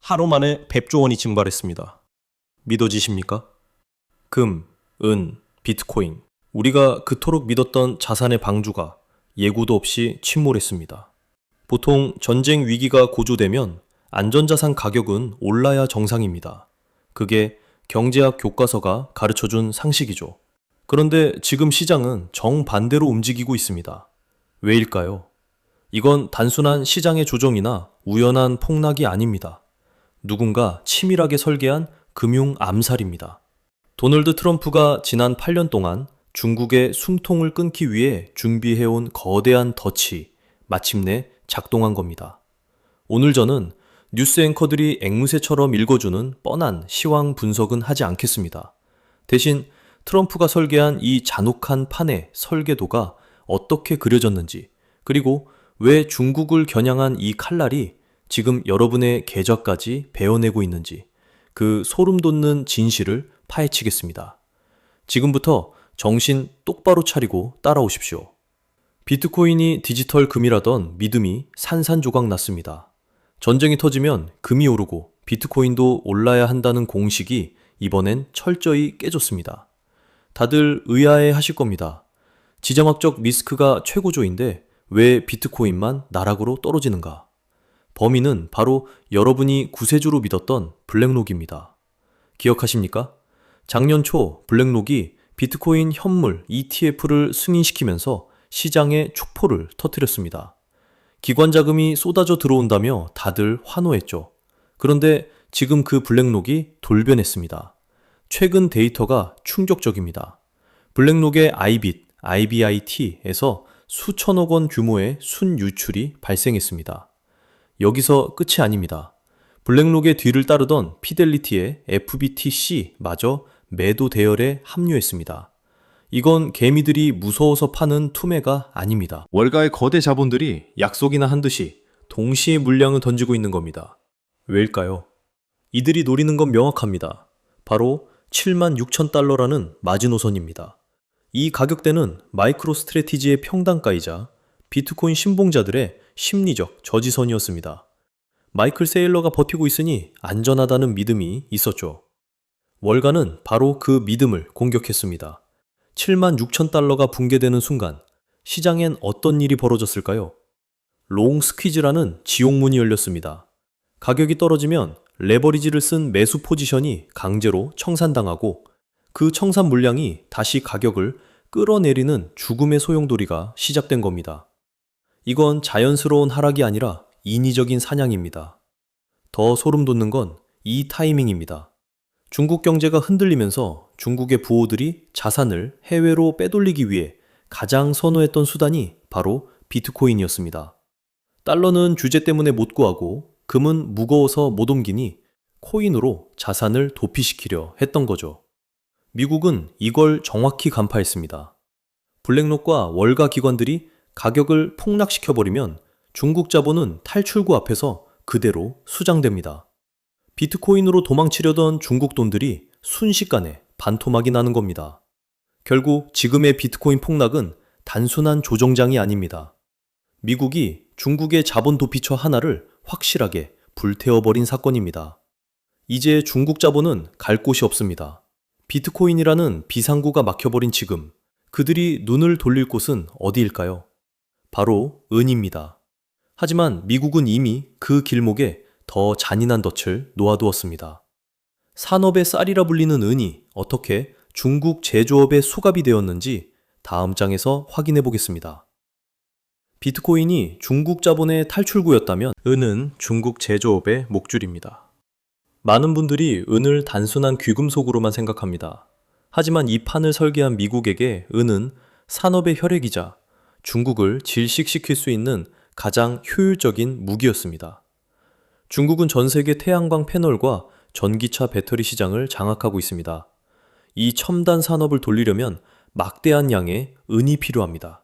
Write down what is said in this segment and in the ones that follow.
하루 만에 100조 원이 증발했습니다. 믿어지십니까? 금, 은, 비트코인. 우리가 그토록 믿었던 자산의 방주가 예고도 없이 침몰했습니다. 보통 전쟁 위기가 고조되면 안전자산 가격은 올라야 정상입니다. 그게 경제학 교과서가 가르쳐준 상식이죠. 그런데 지금 시장은 정반대로 움직이고 있습니다. 왜일까요? 이건 단순한 시장의 조정이나 우연한 폭락이 아닙니다. 누군가 치밀하게 설계한 금융 암살입니다. 도널드 트럼프가 지난 8년 동안 중국의 숨통을 끊기 위해 준비해온 거대한 덫이 마침내 작동한 겁니다. 오늘 저는 뉴스 앵커들이 앵무새처럼 읽어주는 뻔한 시황 분석은 하지 않겠습니다. 대신 트럼프가 설계한 이 잔혹한 판의 설계도가 어떻게 그려졌는지, 그리고 왜 중국을 겨냥한 이 칼날이 지금 여러분의 계좌까지 베어내고 있는지, 그 소름 돋는 진실을 파헤치겠습니다. 지금부터 정신 똑바로 차리고 따라오십시오. 비트코인이 디지털 금이라던 믿음이 산산조각 났습니다. 전쟁이 터지면 금이 오르고 비트코인도 올라야 한다는 공식이 이번엔 철저히 깨졌습니다. 다들 의아해 하실 겁니다. 지정학적 리스크가 최고조인데 왜 비트코인만 나락으로 떨어지는가? 범인은 바로 여러분이 구세주로 믿었던 블랙록입니다. 기억하십니까? 작년 초 블랙록이 비트코인 현물 ETF를 승인시키면서 시장에 축포를 터뜨렸습니다. 기관 자금이 쏟아져 들어온다며 다들 환호했죠. 그런데 지금 그 블랙록이 돌변했습니다. 최근 데이터가 충격적입니다. 블랙록의 아이빗, IBIT에서 수천억 원 규모의 순유출이 발생했습니다. 여기서 끝이 아닙니다. 블랙록의 뒤를 따르던 피델리티의 FBTC마저 매도 대열에 합류했습니다. 이건 개미들이 무서워서 파는 투매가 아닙니다. 월가의 거대 자본들이 약속이나 한 듯이 동시에 물량을 던지고 있는 겁니다. 왜일까요? 이들이 노리는 건 명확합니다. 바로 76,000달러라는 마지노선입니다. 이 가격대는 마이크로 스트래티지의 평단가이자 비트코인 신봉자들의 심리적 저지선이었습니다. 마이클 세일러가 버티고 있으니 안전하다는 믿음이 있었죠. 월가는 바로 그 믿음을 공격했습니다. 76,000달러가 붕괴되는 순간 시장엔 어떤 일이 벌어졌을까요? 롱 스퀴즈라는 지옥문이 열렸습니다. 가격이 떨어지면 레버리지를 쓴 매수 포지션이 강제로 청산당하고 그 청산 물량이 다시 가격을 끌어내리는 죽음의 소용돌이가 시작된 겁니다. 이건 자연스러운 하락이 아니라 인위적인 사냥입니다. 더 소름 돋는 건 이 타이밍입니다. 중국 경제가 흔들리면서 중국의 부호들이 자산을 해외로 빼돌리기 위해 가장 선호했던 수단이 바로 비트코인이었습니다. 달러는 규제 때문에 못 구하고 금은 무거워서 못 옮기니 코인으로 자산을 도피시키려 했던 거죠. 미국은 이걸 정확히 간파했습니다. 블랙록과 월가 기관들이 가격을 폭락시켜버리면 중국 자본은 탈출구 앞에서 그대로 수장됩니다. 비트코인으로 도망치려던 중국 돈들이 순식간에 반토막이 나는 겁니다. 결국 지금의 비트코인 폭락은 단순한 조정장이 아닙니다. 미국이 중국의 자본 도피처 하나를 확실하게 불태워버린 사건입니다. 이제 중국 자본은 갈 곳이 없습니다. 비트코인이라는 비상구가 막혀버린 지금 그들이 눈을 돌릴 곳은 어디일까요? 바로 은입니다. 하지만 미국은 이미 그 길목에 더 잔인한 덫을 놓아두었습니다. 산업의 쌀이라 불리는 은이 어떻게 중국 제조업의 수갑이 되었는지 다음 장에서 확인해 보겠습니다. 비트코인이 중국 자본의 탈출구였다면 은은 중국 제조업의 목줄입니다. 많은 분들이 은을 단순한 귀금속으로만 생각합니다. 하지만 이 판을 설계한 미국에게 은은 산업의 혈액이자 중국을 질식시킬 수 있는 가장 효율적인 무기였습니다. 중국은 전 세계 태양광 패널과 전기차 배터리 시장을 장악하고 있습니다. 이 첨단 산업을 돌리려면 막대한 양의 은이 필요합니다.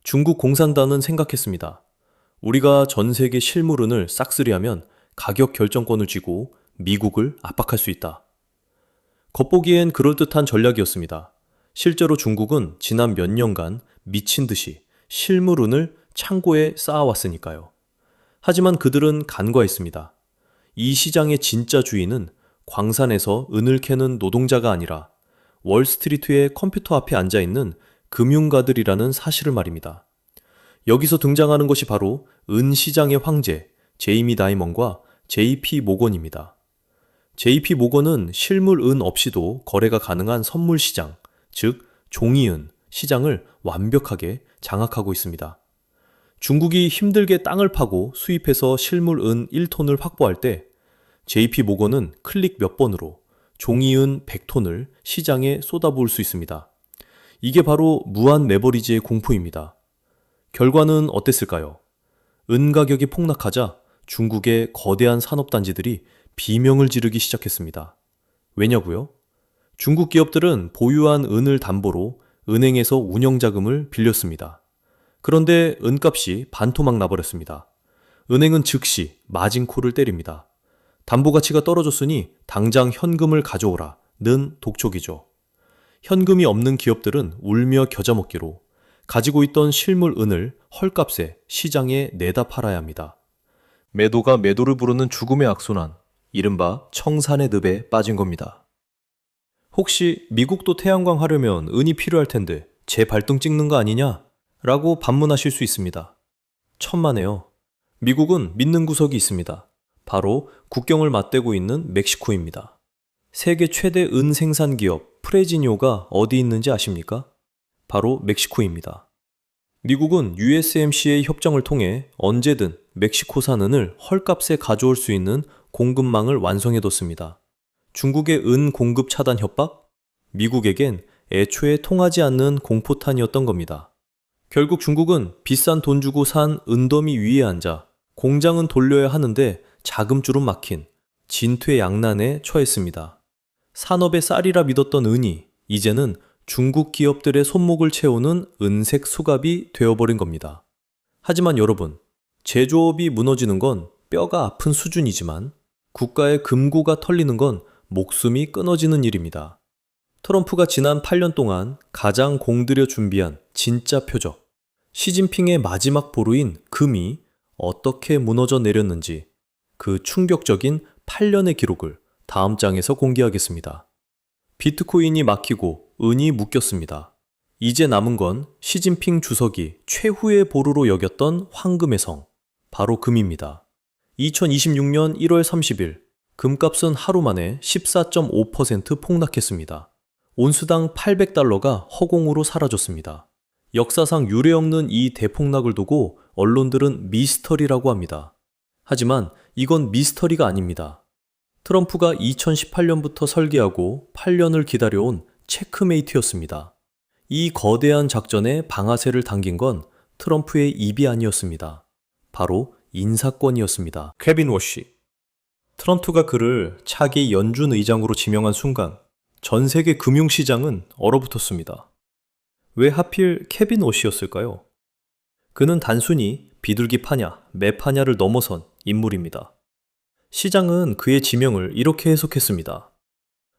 중국 공산당은 생각했습니다. 우리가 전 세계 실물은을 싹쓸이하면 가격 결정권을 쥐고 미국을 압박할 수 있다. 겉보기엔 그럴듯한 전략이었습니다. 실제로 중국은 지난 몇 년간 미친 듯이 실물은을 창고에 쌓아왔으니까요. 하지만 그들은 간과했습니다. 이 시장의 진짜 주인은 광산에서 은을 캐는 노동자가 아니라 월스트리트의 컴퓨터 앞에 앉아있는 금융가들이라는 사실을 말입니다. 여기서 등장하는 것이 바로 은 시장의 황제 제이미 다이먼과 JP 모건입니다. JP 모건은 실물 은 없이도 거래가 가능한 선물 시장, 즉 종이은 시장을 완벽하게 장악하고 있습니다. 중국이 힘들게 땅을 파고 수입해서 실물 은 1톤을 확보할 때 JP 모건은 클릭 몇 번으로 종이은 100톤을 시장에 쏟아부을 수 있습니다. 이게 바로 무한 레버리지의 공포입니다. 결과는 어땠을까요? 은 가격이 폭락하자 중국의 거대한 산업단지들이 비명을 지르기 시작했습니다. 왜냐고요? 중국 기업들은 보유한 은을 담보로 은행에서 운영자금을 빌렸습니다. 그런데 은값이 반토막 나버렸습니다. 은행은 즉시 마진콜을 때립니다. 담보 가치가 떨어졌으니 당장 현금을 가져오라 는 독촉이죠. 현금이 없는 기업들은 울며 겨자 먹기로 가지고 있던 실물 은을 헐값에 시장에 내다 팔아야 합니다. 매도가 매도를 부르는 죽음의 악순환, 이른바 청산의 늪에 빠진 겁니다. 혹시 미국도 태양광 하려면 은이 필요할 텐데 제 발등 찍는 거 아니냐? 라고 반문하실 수 있습니다. 천만에요. 미국은 믿는 구석이 있습니다. 바로 국경을 맞대고 있는 멕시코입니다. 세계 최대 은 생산 기업 프레지뇨가 어디 있는지 아십니까? 바로 멕시코입니다. 미국은 USMCA 협정을 통해 언제든 멕시코산 은을 헐값에 가져올 수 있는 공급망을 완성해뒀습니다. 중국의 은 공급 차단 협박? 미국에겐 애초에 통하지 않는 공포탄이었던 겁니다. 결국 중국은 비싼 돈 주고 산 은더미 위에 앉아 공장은 돌려야 하는데 자금줄은 막힌 진퇴양난에 처했습니다. 산업의 쌀이라 믿었던 은이 이제는 중국 기업들의 손목을 채우는 은색 수갑이 되어버린 겁니다. 하지만 여러분, 제조업이 무너지는 건 뼈가 아픈 수준이지만 국가의 금고가 털리는 건 목숨이 끊어지는 일입니다. 트럼프가 지난 8년 동안 가장 공들여 준비한 진짜 표적, 시진핑의 마지막 보루인 금이 어떻게 무너져 내렸는지 그 충격적인 8년의 기록을 다음 장에서 공개하겠습니다. 비트코인이 막히고 은이 묶였습니다. 이제 남은 건 시진핑 주석이 최후의 보루로 여겼던 황금의 성, 바로 금입니다. 2026년 1월 30일, 금값은 하루 만에 14.5% 폭락했습니다. 온수당 800달러가 허공으로 사라졌습니다. 역사상 유례없는 이 대폭락을 두고 언론들은 미스터리라고 합니다. 하지만 이건 미스터리가 아닙니다. 트럼프가 2018년부터 설계하고 8년을 기다려온 체크메이트였습니다. 이 거대한 작전에 방아쇠를 당긴 건 트럼프의 입이 아니었습니다. 바로 인사권이었습니다. 케빈 워시. 트럼프가 그를 차기 연준 의장으로 지명한 순간 전 세계 금융시장은 얼어붙었습니다. 왜 하필 케빈 워시였을까요? 그는 단순히 비둘기 파냐, 매 파냐를 넘어선 인물입니다. 시장은 그의 지명을 이렇게 해석했습니다.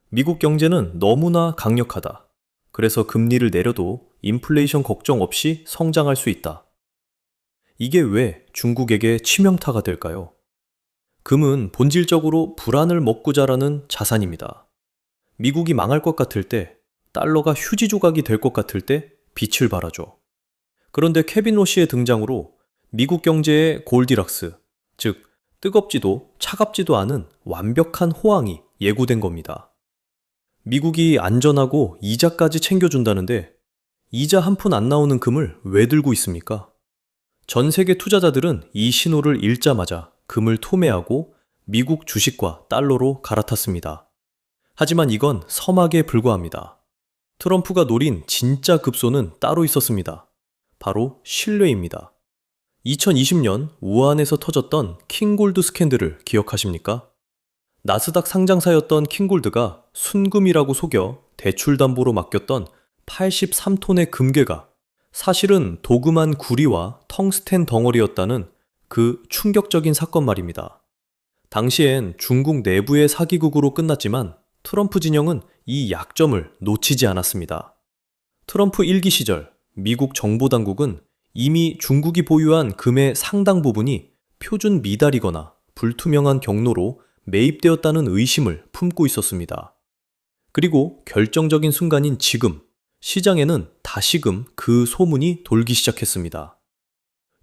미국 경제는 너무나 강력하다. 그래서 금리를 내려도 인플레이션 걱정 없이 성장할 수 있다. 이게 왜 중국에게 치명타가 될까요? 금은 본질적으로 불안을 먹고 자라는 자산입니다. 미국이 망할 것 같을 때, 달러가 휴지 조각이 될 것 같을 때 빛을 발하죠. 그런데 케빈 워시의 등장으로 미국 경제의 골디락스, 즉 뜨겁지도 차갑지도 않은 완벽한 호황이 예고된 겁니다. 미국이 안전하고 이자까지 챙겨준다는데 이자 한 푼 안 나오는 금을 왜 들고 있습니까? 전 세계 투자자들은 이 신호를 읽자마자 금을 토매하고 미국 주식과 달러로 갈아탔습니다. 하지만 이건 서막에 불과합니다. 트럼프가 노린 진짜 급소는 따로 있었습니다. 바로 신뢰입니다. 2020년 우한에서 터졌던 킹골드 스캔들을 기억하십니까? 나스닥 상장사였던 킹골드가 순금이라고 속여 대출담보로 맡겼던 83톤의 금괴가 사실은 도금한 구리와 텅스텐 덩어리였다는 그 충격적인 사건 말입니다. 당시엔 중국 내부의 사기극으로 끝났지만 트럼프 진영은 이 약점을 놓치지 않았습니다. 트럼프 1기 시절 미국 정보당국은 이미 중국이 보유한 금의 상당 부분이 표준 미달이거나 불투명한 경로로 매입되었다는 의심을 품고 있었습니다. 그리고 결정적인 순간인 지금, 시장에는 다시금 그 소문이 돌기 시작했습니다.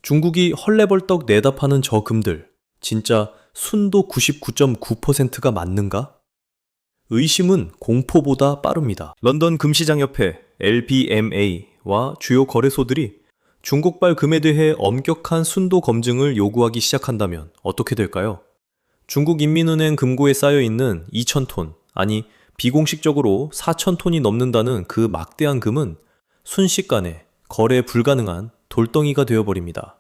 중국이 헐레벌떡 내다 파는 저 금들, 진짜 순도 99.9%가 맞는가? 의심은 공포보다 빠릅니다. 런던 금시장협회 LBMA와 주요 거래소들이 중국발 금에 대해 엄격한 순도 검증을 요구하기 시작한다면 어떻게 될까요? 중국인민은행 금고에 쌓여있는 2,000톤, 아니 비공식적으로 4,000톤이 넘는다는 그 막대한 금은 순식간에 거래 불가능한 돌덩이가 되어버립니다.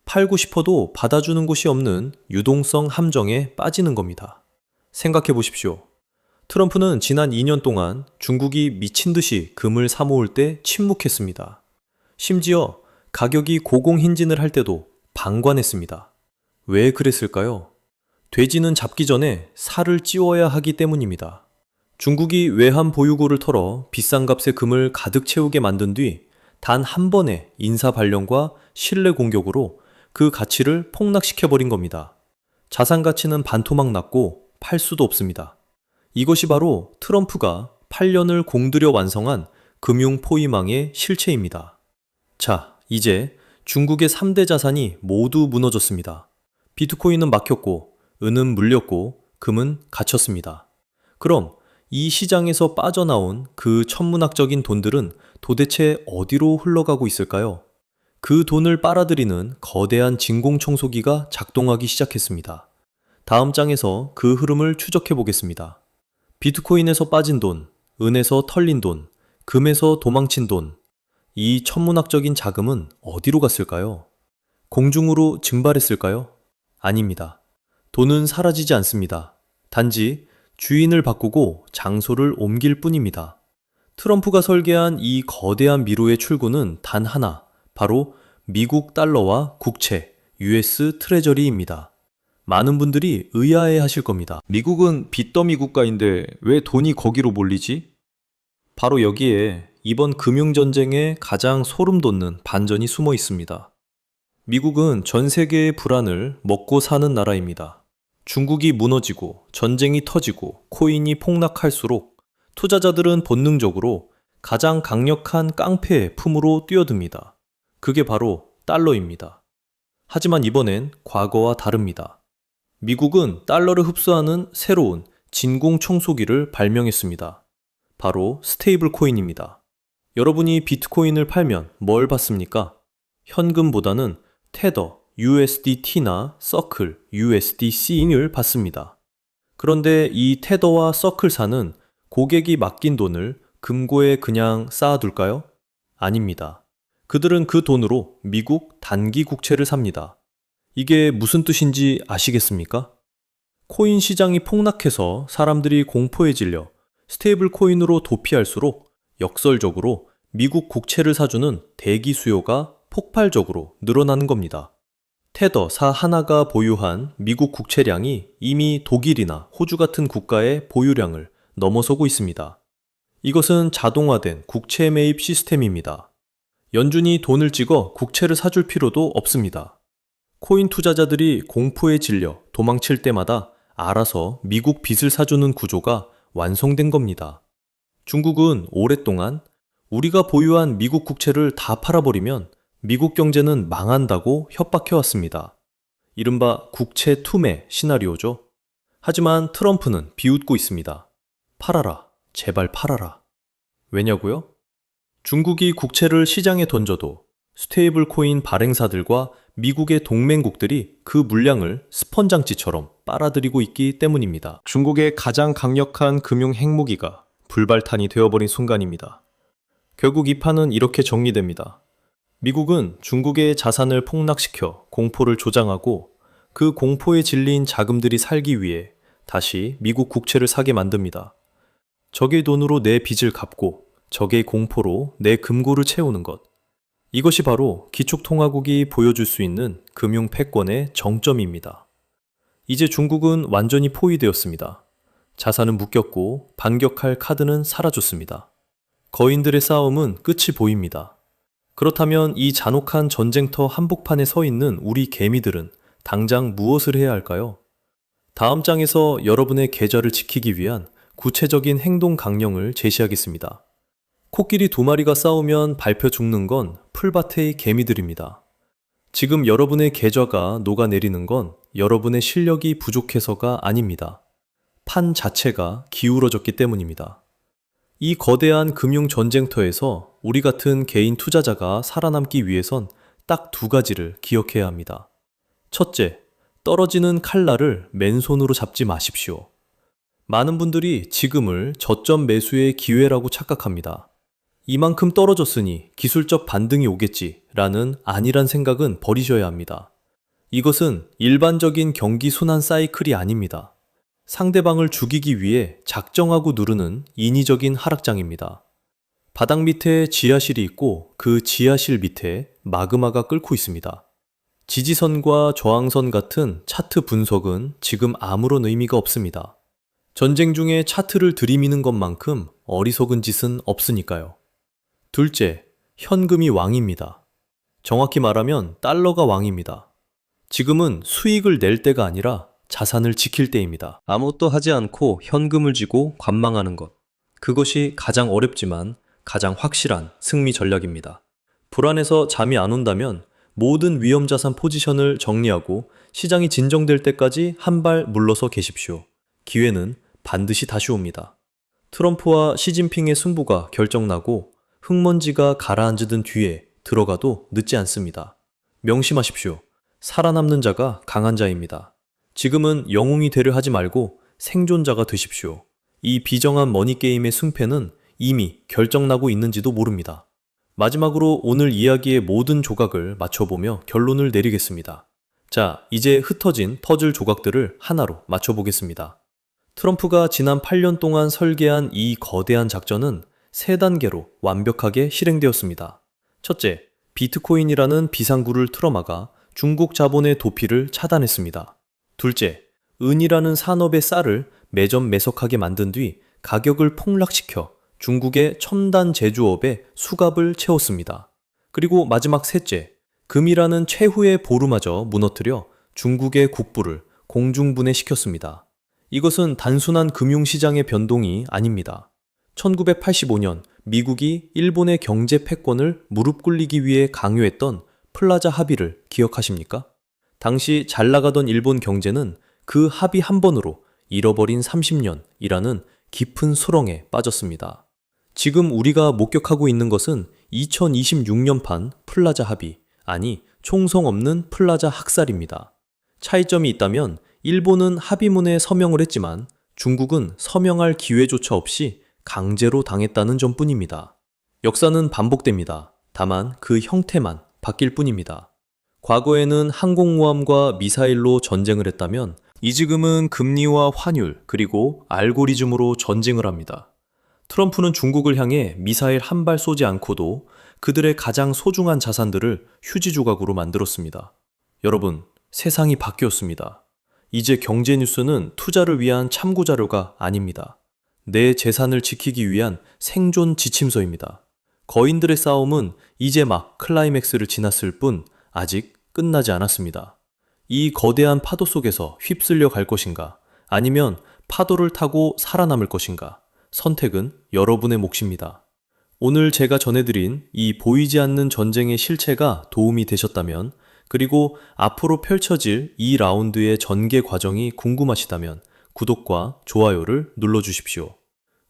팔고 싶어도 받아주는 곳이 없는 유동성 함정에 빠지는 겁니다. 생각해 보십시오. 트럼프는 지난 2년 동안 중국이 미친 듯이 금을 사모을 때 침묵했습니다. 심지어 가격이 고공행진을 할 때도 방관했습니다. 왜 그랬을까요? 돼지는 잡기 전에 살을 찌워야 하기 때문입니다. 중국이 외환 보유고를 털어 비싼 값의 금을 가득 채우게 만든 뒤 단 한 번의 인사 발령과 신뢰 공격으로 그 가치를 폭락시켜버린 겁니다. 자산 가치는 반토막 났고 팔 수도 없습니다. 이것이 바로 트럼프가 8년을 공들여 완성한 금융 포위망의 실체입니다. 자, 이제 중국의 3대 자산이 모두 무너졌습니다. 비트코인은 막혔고, 은은 물렸고, 금은 갇혔습니다. 그럼 이 시장에서 빠져나온 그 천문학적인 돈들은 도대체 어디로 흘러가고 있을까요? 그 돈을 빨아들이는 거대한 진공청소기가 작동하기 시작했습니다. 다음 장에서 그 흐름을 추적해 보겠습니다. 비트코인에서 빠진 돈, 은에서 털린 돈, 금에서 도망친 돈, 이 천문학적인 자금은 어디로 갔을까요? 공중으로 증발했을까요? 아닙니다. 돈은 사라지지 않습니다. 단지 주인을 바꾸고 장소를 옮길 뿐입니다. 트럼프가 설계한 이 거대한 미로의 출구는 단 하나, 바로 미국 달러와 국채, US 트레저리입니다. 많은 분들이 의아해 하실 겁니다. 미국은 빚더미 국가인데 왜 돈이 거기로 몰리지? 바로 여기에 이번 금융전쟁에 가장 소름 돋는 반전이 숨어 있습니다. 미국은 전 세계의 불안을 먹고 사는 나라입니다. 중국이 무너지고 전쟁이 터지고 코인이 폭락할수록 투자자들은 본능적으로 가장 강력한 깡패의 품으로 뛰어듭니다. 그게 바로 달러입니다. 하지만 이번엔 과거와 다릅니다. 미국은 달러를 흡수하는 새로운 진공청소기를 발명했습니다. 바로 스테이블 코인입니다. 여러분이 비트코인을 팔면 뭘 받습니까? 현금보다는 테더, USDT나 서클, USDC를 받습니다. 그런데 이 테더와 서클사는 고객이 맡긴 돈을 금고에 그냥 쌓아둘까요? 아닙니다. 그들은 그 돈으로 미국 단기 국채를 삽니다. 이게 무슨 뜻인지 아시겠습니까? 코인 시장이 폭락해서 사람들이 공포에 질려 스테이블 코인으로 도피할수록 역설적으로 미국 국채를 사주는 대기 수요가 폭발적으로 늘어나는 겁니다. 테더사 하나가 보유한 미국 국채량이 이미 독일이나 호주 같은 국가의 보유량을 넘어서고 있습니다. 이것은 자동화된 국채 매입 시스템입니다. 연준이 돈을 찍어 국채를 사줄 필요도 없습니다. 코인 투자자들이 공포에 질려 도망칠 때마다 알아서 미국 빚을 사주는 구조가 완성된 겁니다. 중국은 오랫동안 우리가 보유한 미국 국채를 다 팔아버리면 미국 경제는 망한다고 협박해왔습니다. 이른바 국채 투매 시나리오죠. 하지만 트럼프는 비웃고 있습니다. 팔아라, 제발 팔아라. 왜냐고요? 중국이 국채를 시장에 던져도 스테이블 코인 발행사들과 미국의 동맹국들이 그 물량을 스펀장치처럼 빨아들이고 있기 때문입니다. 중국의 가장 강력한 금융 핵무기가 불발탄이 되어버린 순간입니다. 결국 이 판은 이렇게 정리됩니다. 미국은 중국의 자산을 폭락시켜 공포를 조장하고 그 공포에 질린 자금들이 살기 위해 다시 미국 국채를 사게 만듭니다. 적의 돈으로 내 빚을 갚고 적의 공포로 내 금고를 채우는 것. 이것이 바로 기축통화국이 보여줄 수 있는 금융 패권의 정점입니다. 이제 중국은 완전히 포위되었습니다. 자산은 묶였고 반격할 카드는 사라졌습니다. 거인들의 싸움은 끝이 보입니다. 그렇다면 이 잔혹한 전쟁터 한복판에 서 있는 우리 개미들은 당장 무엇을 해야 할까요? 다음 장에서 여러분의 계좌를 지키기 위한 구체적인 행동 강령을 제시하겠습니다. 코끼리 2마리가 싸우면 밟혀 죽는 건 풀밭의 개미들입니다. 지금 여러분의 계좌가 녹아내리는 건 여러분의 실력이 부족해서가 아닙니다. 판 자체가 기울어졌기 때문입니다. 이 거대한 금융 전쟁터에서 우리 같은 개인 투자자가 살아남기 위해선 딱 2가지를 기억해야 합니다. 첫째, 떨어지는 칼날을 맨손으로 잡지 마십시오. 많은 분들이 지금을 저점 매수의 기회라고 착각합니다. 이만큼 떨어졌으니 기술적 반등이 오겠지라는 안일한 생각은 버리셔야 합니다. 이것은 일반적인 경기 순환 사이클이 아닙니다. 상대방을 죽이기 위해 작정하고 누르는 인위적인 하락장입니다. 바닥 밑에 지하실이 있고 그 지하실 밑에 마그마가 끓고 있습니다. 지지선과 저항선 같은 차트 분석은 지금 아무런 의미가 없습니다. 전쟁 중에 차트를 들이미는 것만큼 어리석은 짓은 없으니까요. 둘째, 현금이 왕입니다. 정확히 말하면 달러가 왕입니다. 지금은 수익을 낼 때가 아니라 자산을 지킬 때입니다. 아무것도 하지 않고 현금을 쥐고 관망하는 것. 그것이 가장 어렵지만 가장 확실한 승리 전략입니다. 불안해서 잠이 안 온다면 모든 위험자산 포지션을 정리하고 시장이 진정될 때까지 한 발 물러서 계십시오. 기회는 반드시 다시 옵니다. 트럼프와 시진핑의 승부가 결정나고 흙먼지가 가라앉은 뒤에 들어가도 늦지 않습니다. 명심하십시오. 살아남는 자가 강한 자입니다. 지금은 영웅이 되려 하지 말고 생존자가 되십시오. 이 비정한 머니게임의 승패는 이미 결정나고 있는지도 모릅니다. 마지막으로 오늘 이야기의 모든 조각을 맞춰보며 결론을 내리겠습니다. 자, 이제 흩어진 퍼즐 조각들을 하나로 맞춰보겠습니다. 트럼프가 지난 8년 동안 설계한 이 거대한 작전은 3단계로 완벽하게 실행되었습니다. 첫째, 비트코인이라는 비상구를 틀어막아 중국 자본의 도피를 차단했습니다. 둘째, 은이라는 산업의 쌀을 매점 매석하게 만든 뒤 가격을 폭락시켜 중국의 첨단 제조업에 수갑을 채웠습니다. 그리고 마지막 셋째, 금이라는 최후의 보루마저 무너뜨려 중국의 국부를 공중분해시켰습니다. 이것은 단순한 금융시장의 변동이 아닙니다. 1985년 미국이 일본의 경제 패권을 무릎 꿇리기 위해 강요했던 플라자 합의를 기억하십니까? 당시 잘 나가던 일본 경제는 그 합의 한 번으로 잃어버린 30년이라는 깊은 수렁에 빠졌습니다. 지금 우리가 목격하고 있는 것은 2026년판 플라자 합의, 아니 총성 없는 플라자 학살입니다. 차이점이 있다면 일본은 합의문에 서명을 했지만 중국은 서명할 기회조차 없이 강제로 당했다는 점뿐입니다. 역사는 반복됩니다. 다만 그 형태만 바뀔 뿐입니다. 과거에는 항공모함과 미사일로 전쟁을 했다면 지금은 금리와 환율 그리고 알고리즘으로 전쟁을 합니다. 트럼프는 중국을 향해 미사일 한 발 쏘지 않고도 그들의 가장 소중한 자산들을 휴지 조각으로 만들었습니다. 여러분, 세상이 바뀌었습니다. 이제 경제 뉴스는 투자를 위한 참고 자료가 아닙니다. 내 재산을 지키기 위한 생존 지침서입니다. 거인들의 싸움은 이제 막 클라이맥스를 지났을 뿐 아직 끝나지 않았습니다. 이 거대한 파도 속에서 휩쓸려 갈 것인가, 아니면 파도를 타고 살아남을 것인가, 선택은 여러분의 몫입니다. 오늘 제가 전해드린 이 보이지 않는 전쟁의 실체가 도움이 되셨다면, 그리고 앞으로 펼쳐질 이 라운드의 전개 과정이 궁금하시다면 구독과 좋아요를 눌러주십시오.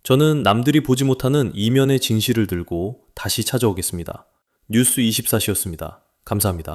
저는 남들이 보지 못하는 이면의 진실을 들고 다시 찾아오겠습니다. 뉴스24시였습니다. 감사합니다.